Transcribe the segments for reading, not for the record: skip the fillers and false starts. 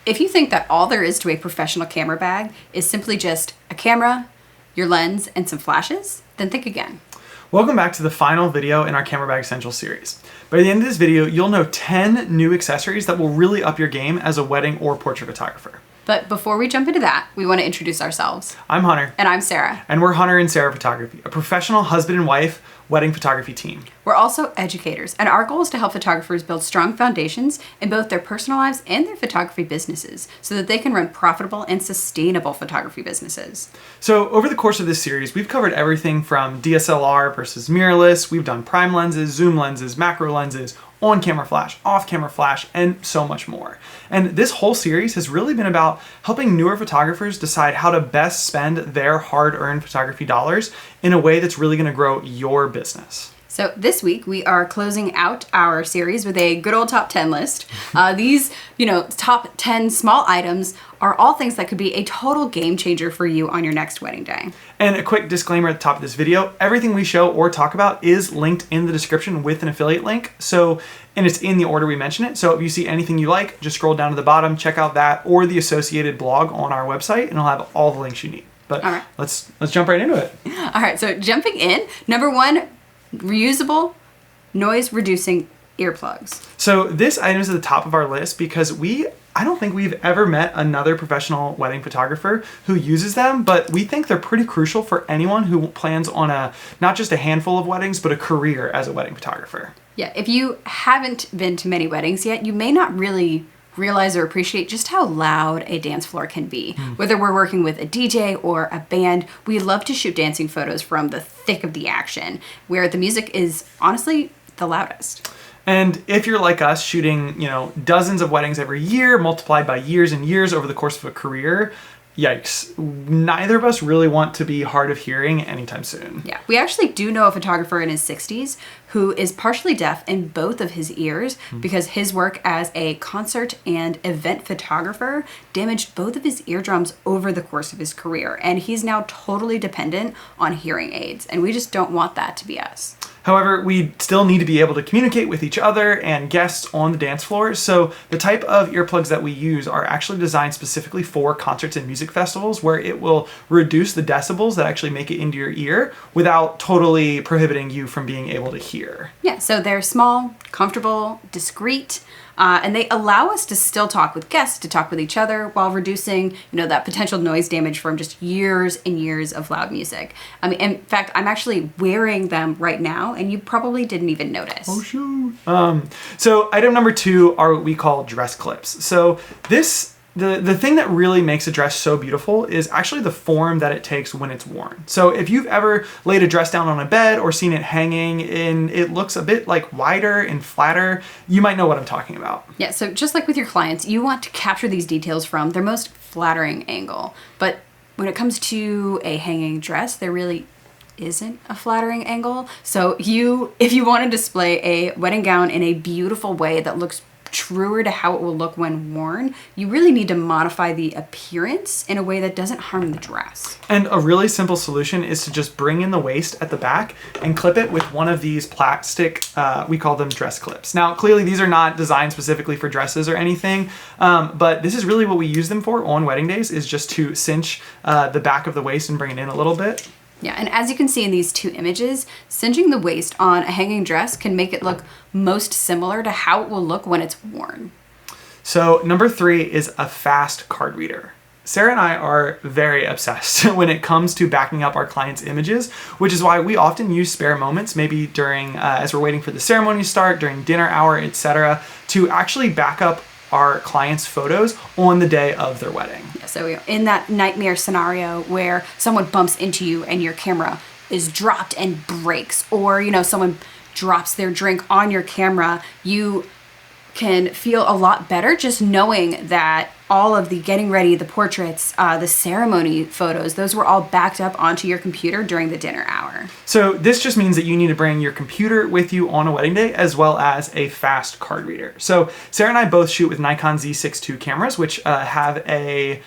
If you think that all there is to a professional camera bag is simply just a camera, your lens, and some flashes, then think again. Welcome back to the final video in our Camera Bag Essentials series. By the end of this video, you'll know 10 new accessories that will really up your game as a wedding or portrait photographer. But before we jump into that, we want to introduce ourselves. I'm Hunter. And I'm Sarah. And we're Hunter and Sarah Photography, a professional husband and wife wedding photography team. We're also educators, and our goal is to help photographers build strong foundations in both their personal lives and their photography businesses so that they can run profitable and sustainable photography businesses. So over the course of this series, we've covered everything from DSLR versus mirrorless. We've done prime lenses, zoom lenses, macro lenses, on-camera flash, off-camera flash, and so much more. And this whole series has really been about helping newer photographers decide how to best spend their hard-earned photography dollars in a way that's really going to grow your business. So this week we are closing out our series with a good old top 10 list. These, top 10 small items are all things that could be a total game changer for you on your next wedding day. And a quick disclaimer at the top of this video, everything we show or talk about is linked in the description with an affiliate link. And it's in the order we mention it. So if you see anything you like, just scroll down to the bottom, check out that or the associated blog on our website, and it'll have all the links you need. But all right, let's jump right into it. All right, so jumping in, number one, reusable noise reducing earplugs. So this item is at the top of our list because I don't think we've ever met another professional wedding photographer who uses them, but we think they're pretty crucial for anyone who plans on not just a handful of weddings, but a career as a wedding photographer. Yeah, if you haven't been to many weddings yet, you may not really realize or appreciate just how loud a dance floor can be. Whether we're working with a DJ or a band, we love to shoot dancing photos from the thick of the action, where the music is honestly the loudest. And if you're like us, shooting, dozens of weddings every year, multiplied by years and years over the course of a career, yikes. Neither of us really want to be hard of hearing anytime soon. Yeah, we actually do know a photographer in his 60s who is partially deaf in both of his ears because his work as a concert and event photographer damaged both of his eardrums over the course of his career. And he's now totally dependent on hearing aids. And we just don't want that to be us. However, we still need to be able to communicate with each other and guests on the dance floor. So the type of earplugs that we use are actually designed specifically for concerts and music festivals, where it will reduce the decibels that actually make it into your ear without totally prohibiting you from being able to hear. Yeah, so they're small, comfortable, discreet, and they allow us to still talk with guests, to talk with each other while reducing, that potential noise damage from just years and years of loud music. I mean, in fact, I'm actually wearing them right now, and you probably didn't even notice. Oh, shoot. So item number 2 are what we call dress clips. So the thing that really makes a dress so beautiful is actually the form that it takes when it's worn. So if you've ever laid a dress down on a bed or seen it hanging and it looks a bit like wider and flatter, you might know what I'm talking about. Yeah, so just like with your clients, you want to capture these details from their most flattering angle. But when it comes to a hanging dress, there really isn't a flattering angle. So if you want to display a wedding gown in a beautiful way that looks truer to how it will look when worn, you really need to modify the appearance in a way that doesn't harm the dress. And a really simple solution is to just bring in the waist at the back and clip it with one of these plastic, we call them dress clips. Now, clearly these are not designed specifically for dresses or anything, but this is really what we use them for on wedding days, is just to cinch the back of the waist and bring it in a little bit. Yeah, and as you can see in these two images, cinching the waist on a hanging dress can make it look most similar to how it will look when it's worn. So number 3 is a fast card reader. Sarah and I are very obsessed when it comes to backing up our clients' images, which is why we often use spare moments, maybe during, as we're waiting for the ceremony to start, during dinner hour, etc., to actually back up our clients' photos on the day of their wedding. Yeah, so in that nightmare scenario where someone bumps into you and your camera is dropped and breaks, or someone drops their drink on your camera, you can feel a lot better just knowing that all of the getting ready, the portraits, the ceremony photos, those were all backed up onto your computer during the dinner hour. So this just means that you need to bring your computer with you on a wedding day, as well as a fast card reader. So Sarah and I both shoot with Nikon Z6 II cameras, which have a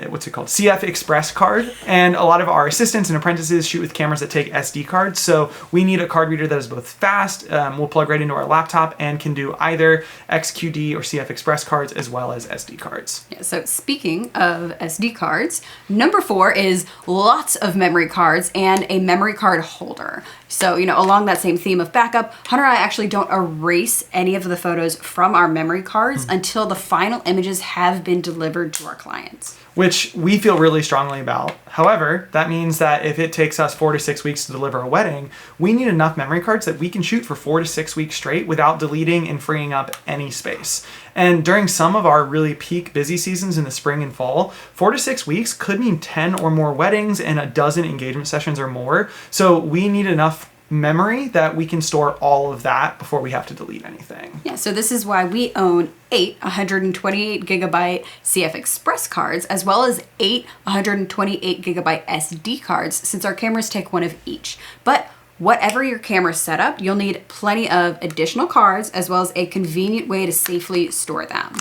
what's it called? CF Express card. And a lot of our assistants and apprentices shoot with cameras that take SD cards. So we need a card reader that is both fast, will plug right into our laptop, and can do either XQD or CF Express cards as well as SD cards. Yeah, so speaking of SD cards, number 4 is lots of memory cards and a memory card holder. So, along that same theme of backup, Hunter and I actually don't erase any of the photos from our memory cards until the final images have been delivered to our clients. Which we feel really strongly about. However, that means that if it takes us 4 to 6 weeks to deliver a wedding, we need enough memory cards that we can shoot for 4 to 6 weeks straight without deleting and freeing up any space. And during some of our really peak busy seasons in the spring and fall, 4 to 6 weeks could mean 10 or more weddings and a dozen engagement sessions or more. So we need enough memory that we can store all of that before we have to delete anything. Yeah, so this is why we own 8 128 gigabyte CF Express cards, as well as 8 128 gigabyte SD cards, since our cameras take one of each. But whatever your camera setup, you'll need plenty of additional cards, as well as a convenient way to safely store them.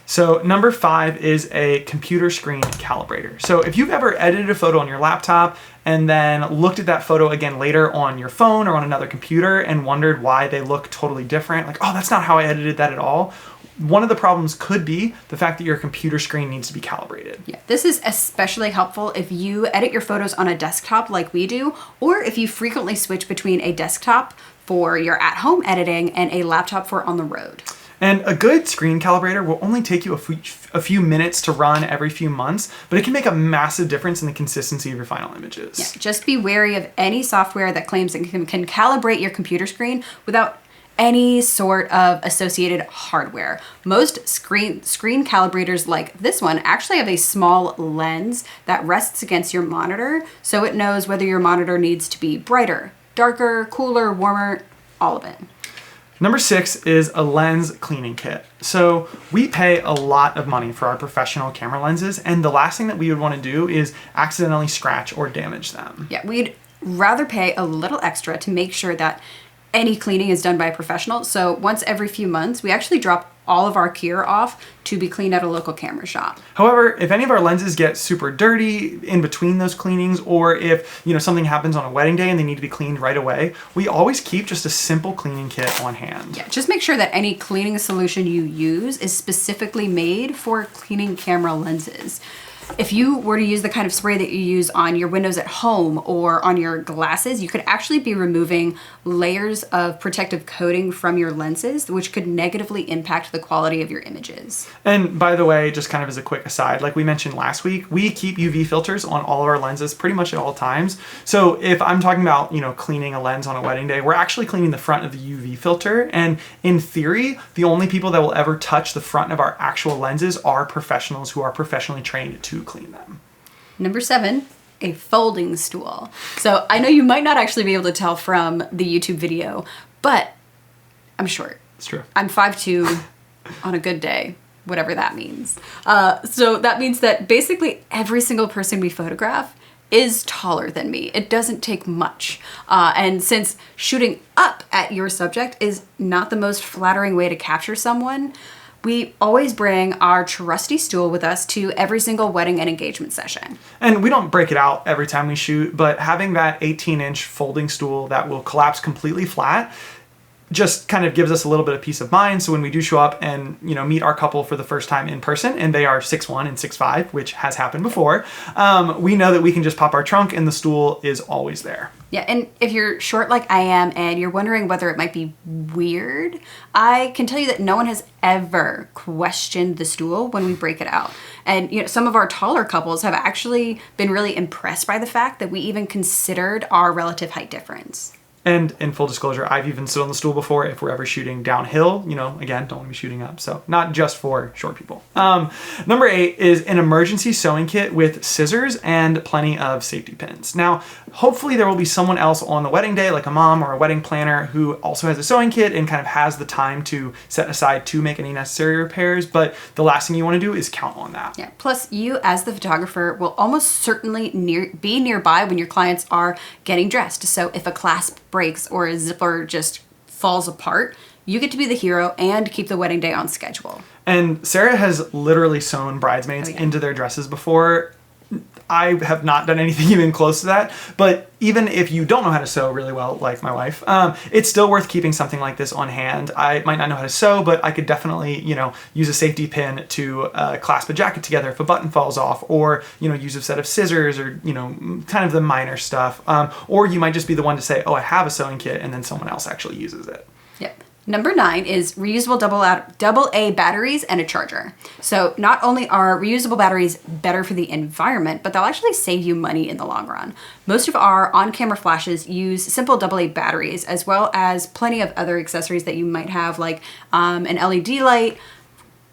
So number 5 is a computer screen calibrator. So if you've ever edited a photo on your laptop and then looked at that photo again later on your phone or on another computer and wondered why they look totally different, like, oh, that's not how I edited that at all. One of the problems could be the fact that your computer screen needs to be calibrated. Yeah, this is especially helpful if you edit your photos on a desktop like we do, or if you frequently switch between a desktop for your at-home editing and a laptop for on the road. And a good screen calibrator will only take you a few minutes to run every few months, but it can make a massive difference in the consistency of your final images. Yeah, just be wary of any software that claims it can calibrate your computer screen without any sort of associated hardware. Most screen calibrators like this one actually have a small lens that rests against your monitor, so it knows whether your monitor needs to be brighter, darker, cooler, warmer, all of it. Number 6 is a lens cleaning kit. So we pay a lot of money for our professional camera lenses, and the last thing that we would want to do is accidentally scratch or damage them. Yeah, we'd rather pay a little extra to make sure that any cleaning is done by a professional. So once every few months, we actually drop all of our gear off to be cleaned at a local camera shop. However, if any of our lenses get super dirty in between those cleanings, or if something happens on a wedding day and they need to be cleaned right away, we always keep just a simple cleaning kit on hand. Yeah, just make sure that any cleaning solution you use is specifically made for cleaning camera lenses. If you were to use the kind of spray that you use on your windows at home or on your glasses, you could actually be removing layers of protective coating from your lenses, which could negatively impact the quality of your images. And by the way, just kind of as a quick aside, like we mentioned last week, we keep UV filters on all of our lenses pretty much at all times. So if I'm talking about, cleaning a lens on a wedding day, we're actually cleaning the front of the UV filter. And in theory, the only people that will ever touch the front of our actual lenses are professionals who are professionally trained to clean them. Number 7, a folding stool. So I know you might not actually be able to tell from the YouTube video, but I'm short. It's true. I'm 5'2" on a good day, whatever that means. So that means that basically every single person we photograph is taller than me. It doesn't take much. And since shooting up at your subject is not the most flattering way to capture someone, we always bring our trusty stool with us to every single wedding and engagement session. And we don't break it out every time we shoot, but having that 18-inch folding stool that will collapse completely flat just kind of gives us a little bit of peace of mind. So when we do show up and, meet our couple for the first time in person, and they are 6'1" and 6'5", which has happened before, we know that we can just pop our trunk and the stool is always there. Yeah, and if you're short like I am and you're wondering whether it might be weird, I can tell you that no one has ever questioned the stool when we break it out. And some of our taller couples have actually been really impressed by the fact that we even considered our relative height difference. And in full disclosure, I've even stood on the stool before if we're ever shooting downhill. Again, don't want to be shooting up. So not just for short people. Number 8 is an emergency sewing kit with scissors and plenty of safety pins. Now, hopefully there will be someone else on the wedding day, like a mom or a wedding planner, who also has a sewing kit and kind of has the time to set aside to make any necessary repairs. But the last thing you want to do is count on that. Yeah. Plus, you as the photographer will almost certainly be nearby when your clients are getting dressed. So if a clasp breaks or a zipper just falls apart, you get to be the hero and keep the wedding day on schedule. And Sarah has literally sewn bridesmaids Oh, yeah. into their dresses before. I have not done anything even close to that, but even if you don't know how to sew really well, like my wife, it's still worth keeping something like this on hand. I might not know how to sew, but I could definitely, use a safety pin to clasp a jacket together if a button falls off, or, use a set of scissors, or, kind of the minor stuff. Or you might just be the one to say, oh, I have a sewing kit, and then someone else actually uses it. Yep. Number 9 is reusable AA batteries and a charger. So not only are reusable batteries better for the environment, but they'll actually save you money in the long run. Most of our on-camera flashes use simple AA batteries, as well as plenty of other accessories that you might have, like an LED light,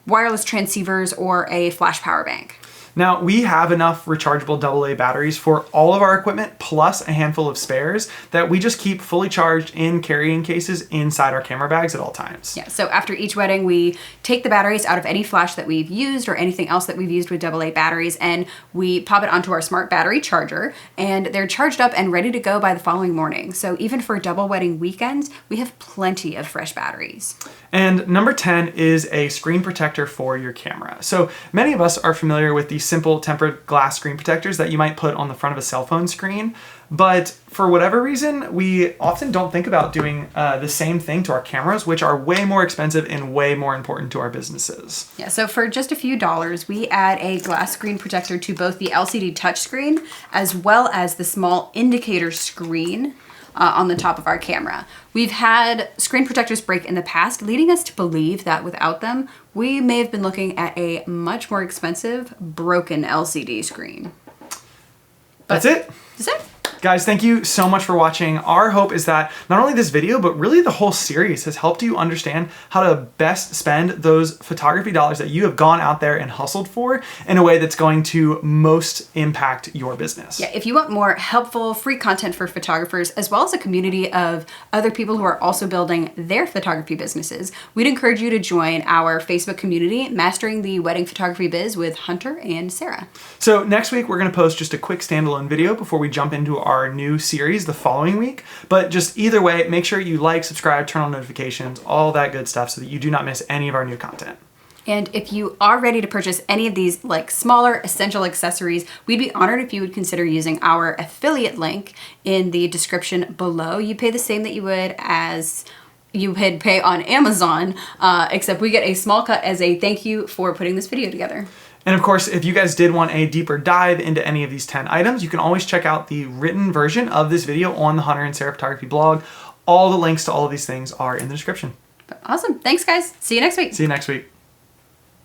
wireless transceivers, or a flash power bank. Now, we have enough rechargeable AA batteries for all of our equipment, plus a handful of spares that we just keep fully charged in carrying cases inside our camera bags at all times. Yeah, so after each wedding, we take the batteries out of any flash that we've used or anything else that we've used with AA batteries, and we pop it onto our smart battery charger, and they're charged up and ready to go by the following morning. So even for double wedding weekends, we have plenty of fresh batteries. And number 10 is a screen protector for your camera. So many of us are familiar with these simple tempered glass screen protectors that you might put on the front of a cell phone screen. But for whatever reason, we often don't think about doing the same thing to our cameras, which are way more expensive and way more important to our businesses. Yeah, so for just a few dollars, we add a glass screen protector to both the LCD touchscreen as well as the small indicator screen on the top of our camera. We've had screen protectors break in the past, leading us to believe that without them, we may have been looking at a much more expensive broken LCD screen. That's it. That's it. Guys, thank you so much for watching. Our hope is that not only this video, but really the whole series has helped you understand how to best spend those photography dollars that you have gone out there and hustled for in a way that's going to most impact your business. Yeah, if you want more helpful, free content for photographers, as well as a community of other people who are also building their photography businesses, we'd encourage you to join our Facebook community, Mastering the Wedding Photography Biz with Hunter and Sarah. So next week, we're going to post just a quick standalone video before we jump into our new series the following week. But just either way, make sure you like, subscribe, turn on notifications, all that good stuff so that you do not miss any of our new content. And if you are ready to purchase any of these like smaller essential accessories, we'd be honored if you would consider using our affiliate link in the description below. You pay the same that you would as you would pay on Amazon, except we get a small cut as a thank you for putting this video together. And of course, if you guys did want a deeper dive into any of these 10 items, you can always check out the written version of this video on the Hunter and Sarah Photography blog. All the links to all of these things are in the description. Awesome. Thanks, guys. See you next week. See you next week.